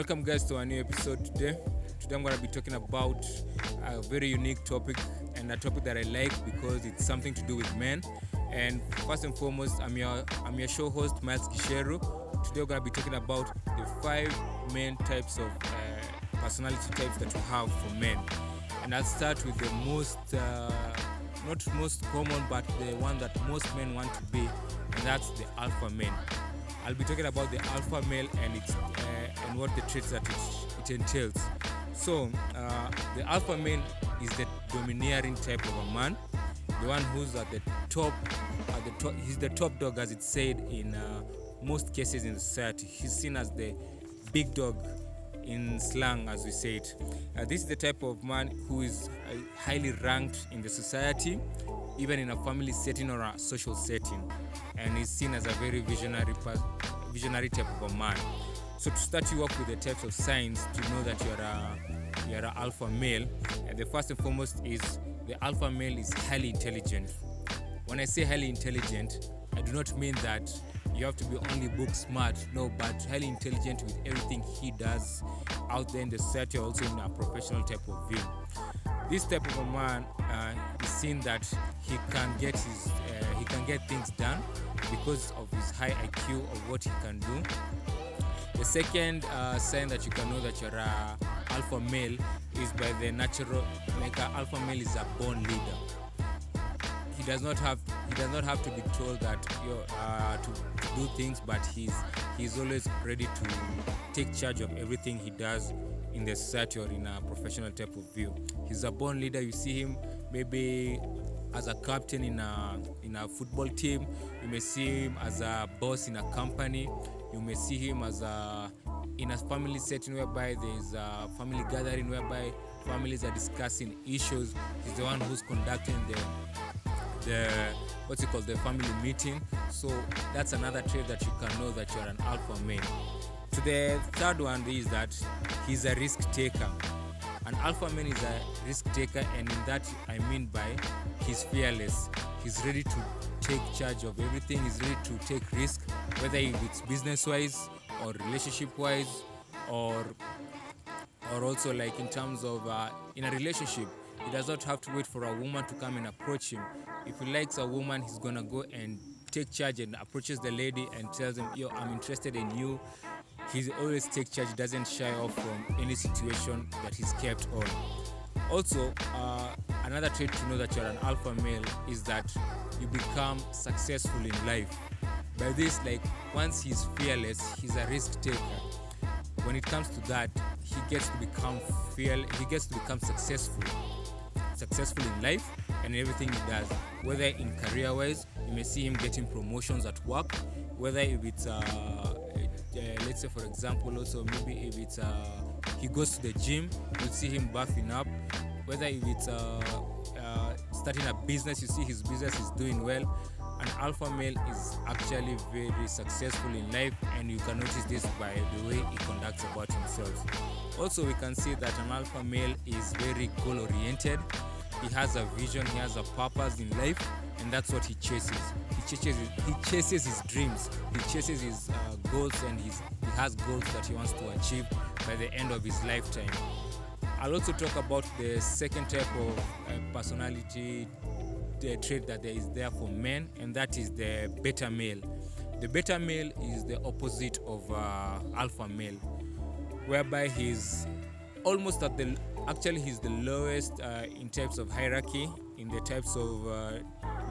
Welcome, guys, to a new episode today. Today, I'm going to be talking about a very unique topic and a topic that I like because it's something to do with men. And first and foremost, I'm your show host, Myles Gicheru. Today, we're going to be talking about the 5 main types of personality types that we have for men. And I'll start with the most, not most common, but the one that most men want to be, and that's the alpha male. I'll be talking about the alpha male and its and what the traits that it entails. So, the alpha male is the domineering type of a man, the one who's at the top. He's the top dog, as it's said in most cases in society. He's seen as the big dog in slang, as we say it. This is the type of man who is highly ranked in the society, even in a family setting or a social setting, and is seen as a very visionary type of a man. So to start you off with the types of signs to know that you're an alpha male, the first and foremost is the alpha male is highly intelligent. When I say highly intelligent, I do not mean that you have to be only book smart, no, but highly intelligent with everything he does out there in the society, also in a professional type of view. This type of a man is seen that he can get things done because of his high IQ of what he can do. The second sign that you can know that you're an alpha male is by the natural, like an alpha male is a born leader. He does not have to be told that to do things, but he's always ready to take charge of everything he does in the society or in a professional type of view. He's a born leader. You see him maybe as a captain in a football team. You may see him as a boss in a company. You may see him as in a family setting whereby there's a family gathering whereby families are discussing issues. He's the one who's conducting the family meeting. So that's another trait that you can know that you're an alpha male. So the third one is that he's a risk taker. An alpha male is a risk taker, and in that I mean by he's fearless. He's ready to take charge of everything. He's ready to take risk, whether it's business-wise or relationship-wise, or also like in terms of in a relationship. He does not have to wait for a woman to come and approach him. If he likes a woman, he's gonna go and take charge and approaches the lady and tells him, "Yo, I'm interested in you." He always takes charge. He doesn't shy off from any situation that he's kept on. Also, another trait to know that you're an alpha male is that you become successful in life. By this, like, once he's fearless, he's a risk taker. When it comes to that, he gets to become successful in life and everything he does. Whether in career-wise, you may see him getting promotions at work. Whether if it's let's say, for example, also maybe if it's he goes to the gym, you'll see him buffing up. Whether if it's starting a business, you see his business is doing well. An alpha male is actually very successful in life, and you can notice this by the way he conducts about himself. Also, we can see that an alpha male is very goal-oriented. He has a vision, he has a purpose in life, and that's what he chases. He chases his dreams, he chases his goals, and he has goals that he wants to achieve by the end of his lifetime. I'll also talk about the second type of personality trait that there is there for men, and that is the beta male. The beta male is the opposite of alpha male, whereby he's almost he's the lowest in types of hierarchy in the types of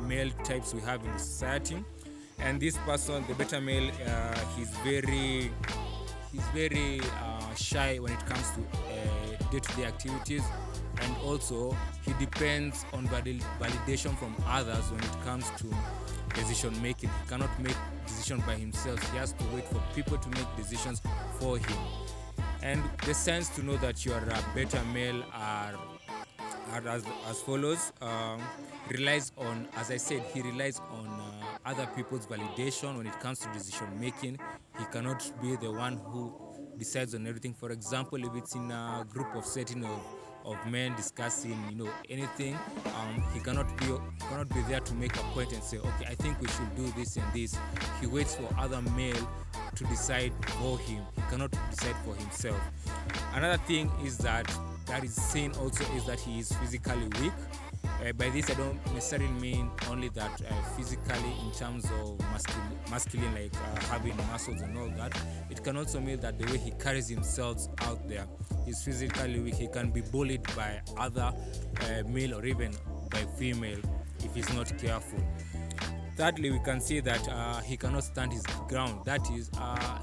male types we have in the society. And this person, the beta male, he's very shy when it comes to day-to-day activities, and also he depends on validation from others when it comes to decision making. He cannot make decisions by himself. He has to wait for people to make decisions for him. And the signs to know that you are a beta male are as follows. Relies on, as I said, he relies on other people's validation when it comes to decision making. He cannot be the one who decides on everything. For example, if it's in a group of setting of of men discussing, anything. He cannot be there to make a point and say, okay, I think we should do this and this. He waits for other male to decide for him. He cannot decide for himself. Another thing is that is seen also is that he is physically weak. By this, I don't necessarily mean only that physically in terms of masculine, like having muscles and all that. It can also mean that the way he carries himself out there is physically weak. He can be bullied by other male or even by female if he's not careful. Thirdly, we can see that he cannot stand his ground. That is,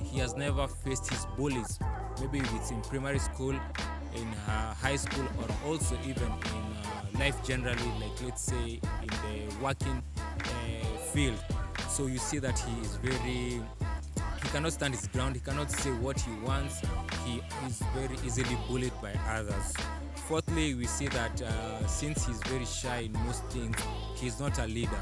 he has never faced his bullies. Maybe if it's in primary school, in high school, or also even in life generally, like let's say in the working field. So you see that he cannot stand his ground. He cannot say what he wants. He is very easily bullied by others. Fourthly, we see that since he's very shy in most things, he's not a leader.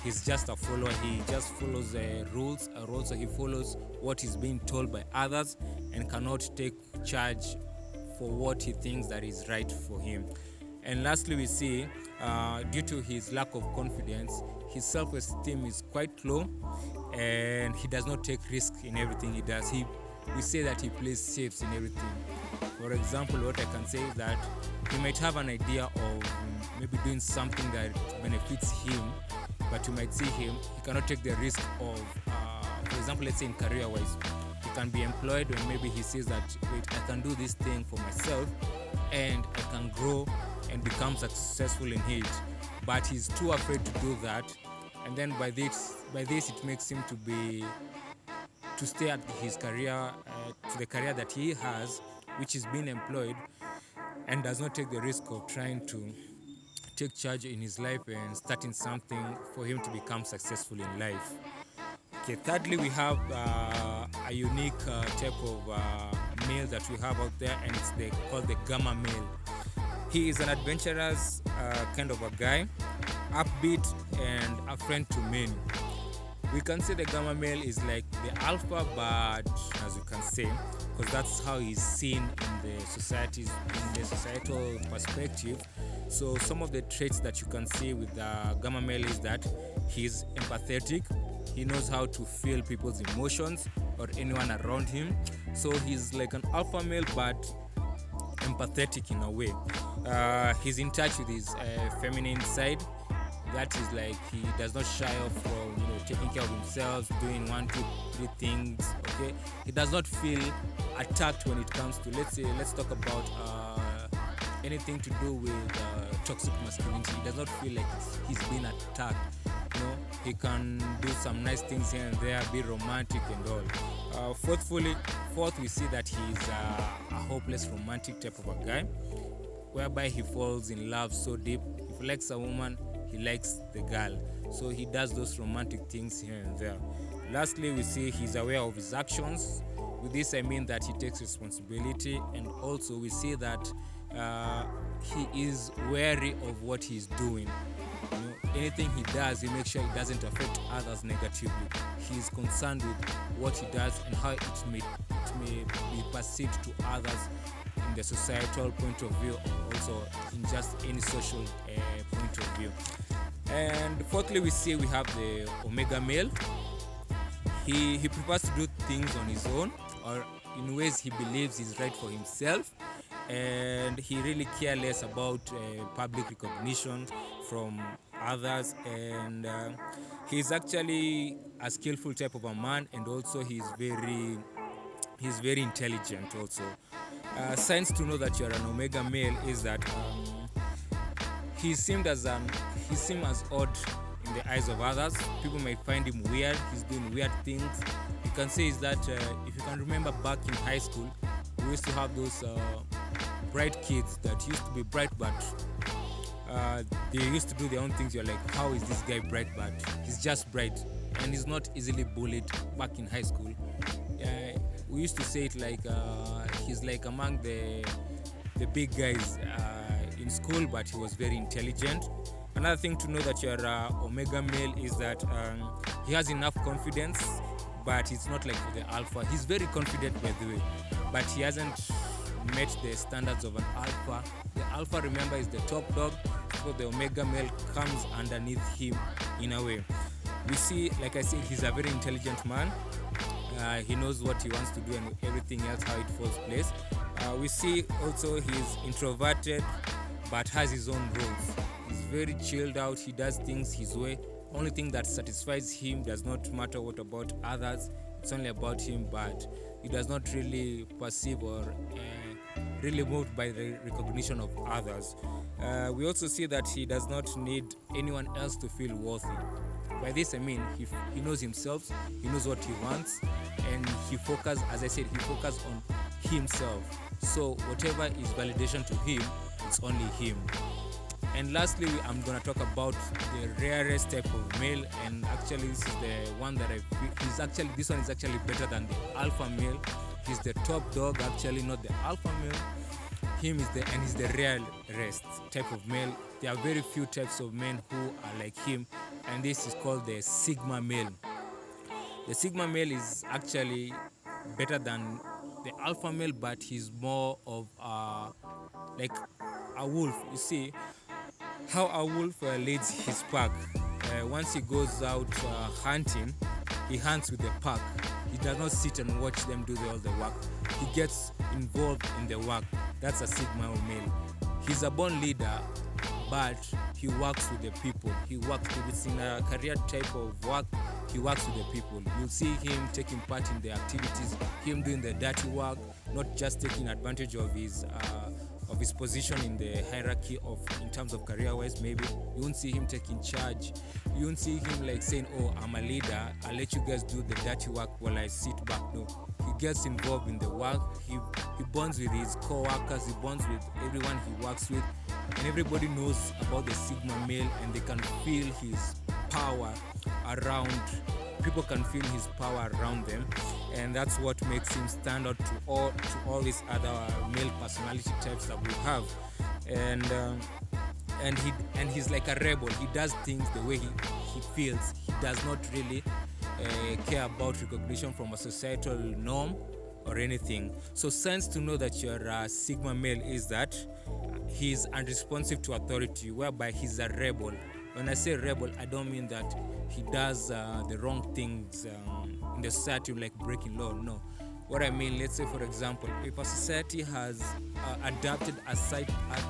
He's just a follower. He just follows rules, or also he follows what is being told by others and cannot take charge for what he thinks that is right for him. And lastly, we see due to his lack of confidence, his self-esteem is quite low, and he does not take risks in everything he does. We say that he plays safe in everything. For example, what I can say is that he might have an idea of maybe doing something that benefits him, but you might see he cannot take the risk of, for example, let's say in career-wise, he can be employed when maybe he sees that, wait, I can do this thing for myself and I can grow and become successful in it, but he's too afraid to do that. And then by this it makes him to stay at his career, to the career that he has, which is being employed, and does not take the risk of trying to take charge in his life and starting something for him to become successful in life. Okay, thirdly, we have a unique type of male that we have out there, and it's called the gamma male. He is an adventurous kind of a guy, upbeat and a friend to many. We can say the gamma male is like the alpha, but as you can say, because that's how he's seen in the societal perspective. So some of the traits that you can see with the gamma male is that he's empathetic. He knows how to feel people's emotions or anyone around him. So he's like an alpha male, but empathetic in a way. He's in touch with his feminine side. That is like he does not shy off from taking care of himself, doing 1, 2, 3 things. Okay, he does not feel attacked when it comes to let's talk about anything to do with toxic masculinity. He does not feel like he's been attacked. He can do some nice things here and there, be romantic and all. Fourth, we see that he's a hopeless romantic type of a guy, whereby he falls in love so deep. If he likes a woman, he likes the girl. So he does those romantic things here and there. Lastly, we see he's aware of his actions. With this, I mean that he takes responsibility, and also we see that he is wary of what he's doing. Anything he does, he makes sure it doesn't affect others negatively. He is concerned with what he does and how it may be perceived to others in the societal point of view, or also in just any social point of view. And fourthly, we have the omega male. He prefers to do things on his own, or in ways he believes is right for himself, and he really cares less about public recognition from others, and he's actually a skillful type of a man, and also he's very intelligent also. Signs to know that you're an omega male is that he seems as odd in the eyes of others. People might find him weird. He's doing weird things. You can say is that if you can remember back in high school, we used to have those bright kids that used to be bright, but they used to do their own things. You're like, how is this guy bright? But he's just bright, and he's not easily bullied. Back in high school, we used to say it like he's like among the big guys in school, but he was very intelligent. Another thing to know that you're omega male is that he has enough confidence, but it's not like the alpha. He's very confident, by the way, but he hasn't met the standards of an alpha. The alpha, remember, is the top dog, so the omega male comes underneath him in a way. We see, like I said, he's a very intelligent man. He knows what he wants to do and everything else, how it falls place. We see also he's introverted but has his own rules. He's very chilled out. He does things his way. Only thing that satisfies him does not matter what about others. It's only about him, but he does not really perceive or really moved by the recognition of others. We also see that he does not need anyone else to feel worthy. By this I mean he knows himself, he knows what he wants, and he focuses, as I said, he focuses on himself. So whatever is validation to him, it's only him. And lastly, I'm gonna talk about the rarest type of male, and actually this is the one that this one is actually better than the alpha male. He's the top dog, actually, not the alpha male. He's the rarest type of male. There are very few types of men who are like him, and this is called the sigma male. The sigma male is actually better than the alpha male, but he's more of like a wolf. You see how a wolf leads his pack. Once he goes out hunting, he hunts with the pack. He does not sit and watch them do all the work. He gets involved in the work. That's a sigma male. He's a born leader, but he works with the people. If it's in a career type of work, he works with the people. You'll see him taking part in the activities, him doing the dirty work, not just taking advantage of his position in the hierarchy in terms of career-wise. Maybe you won't see him taking charge. You won't see him like saying, "Oh, I'm a leader. I'll let you guys do the dirty work while I sit back." No, he gets involved in the work. He bonds with his co-workers. He bonds with everyone he works with, and everybody knows about the sigma male, and they can feel his power around. People can feel his power around them, and that's what makes him stand out to all these other male personality types that we have. And he's like a rebel. He does things the way he feels. He does not really care about recognition from a societal norm or anything. So signs to know that you're a sigma male is that he's unresponsive to authority, whereby he's a rebel. When I say rebel, I don't mean that he does the wrong things in the society, like breaking law. No. What I mean, let's say, for example, if a society has adopted a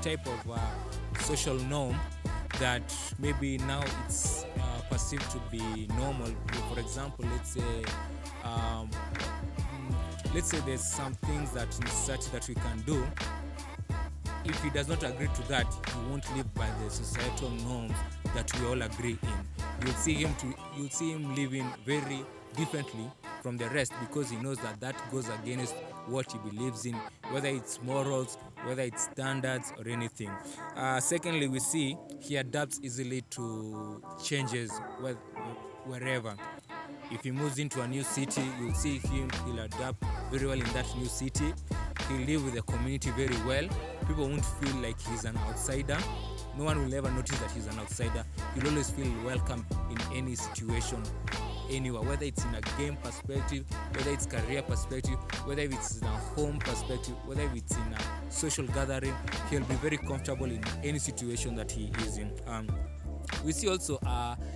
type of social norm that maybe now it's perceived to be normal. For example, let's say there's some things that in society that we can do. If he does not agree to that, he won't live by the societal norms that we all agree in. You'll see him living very differently from the rest, because he knows that goes against what he believes in, whether it's morals, whether it's standards or anything. Secondly, we see he adapts easily to changes wherever. If he moves into a new city, you'll see he'll adapt very well in that new city. He'll live with the community very well. People won't feel like he's an outsider. No one will ever notice that he's an outsider. He'll always feel welcome in any situation, anywhere, whether it's in a game perspective, whether it's career perspective, whether it's in a home perspective, whether it's in a social gathering. He'll be very comfortable in any situation that he is in. We see also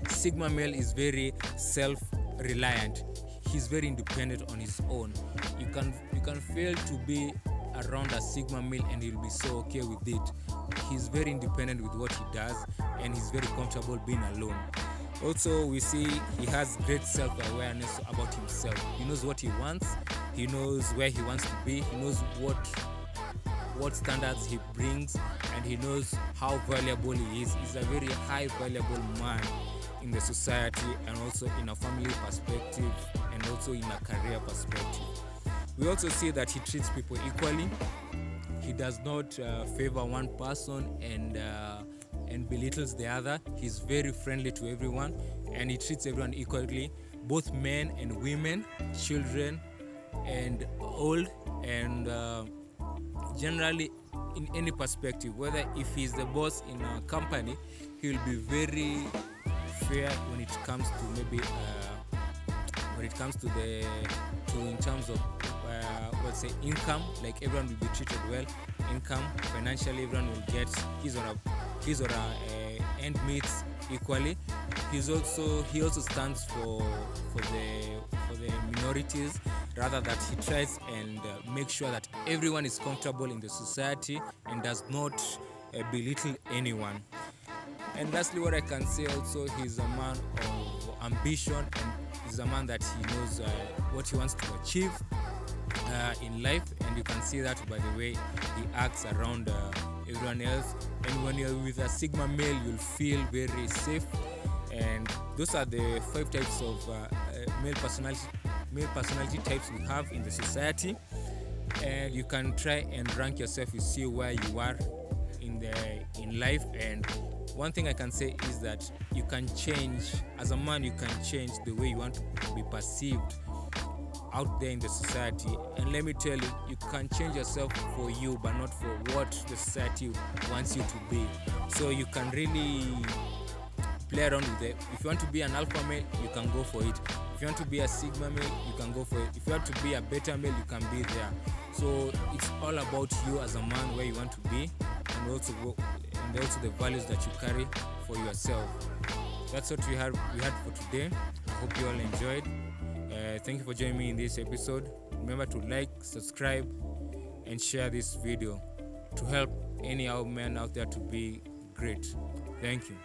sigma male is very self-reliant. He's very independent on his own. You can fail to be around a sigma male and he'll be so okay with it. He's very independent with what he does, and he's very comfortable being alone. Also, we see he has great self-awareness about himself. He knows what he wants. He knows where he wants to be. He knows what standards he brings, and he knows how valuable he is. He's a very high valuable man in the society, and also in a family perspective, and also in a career perspective. We also see that he treats people equally. He does not favor one person and belittles the other. He's very friendly to everyone, and he treats everyone equally, both men and women, children and old, and generally in any perspective. Whether if he's the boss in a company, he'll be very fair when it comes to maybe in terms of let's say income, like everyone will be treated well. Income, financially, everyone will get his or her end meets equally. He also stands for the minorities, rather that he tries and make sure that everyone is comfortable in the society and does not belittle anyone. And lastly, what I can say also, he's a man of ambition, and he's a man that he knows what he wants to achieve in life, and you can see that by the way he acts around everyone else. And when you're with a Sigma male, you'll feel very safe. And those are the 5 types of male personality types we have in the society. And you can try and rank yourself, you see where you are in life. And one thing I can say is that you can change as a man. You can change the way you want to be perceived out there in the society. And let me tell you, you can change yourself for you, but not for what the society wants you to be. So you can really play around with it. If you want to be an alpha male, you can go for it. If you want to be a sigma male, you can go for it. If you want to be a beta male, you can be there. So it's all about you as a man, where you want to be, and also the values that you carry for yourself. That's what we had for today. I hope you all enjoyed. Thank you for joining me in this episode. Remember to like, subscribe, and share this video to help any men out there to be great. Thank you.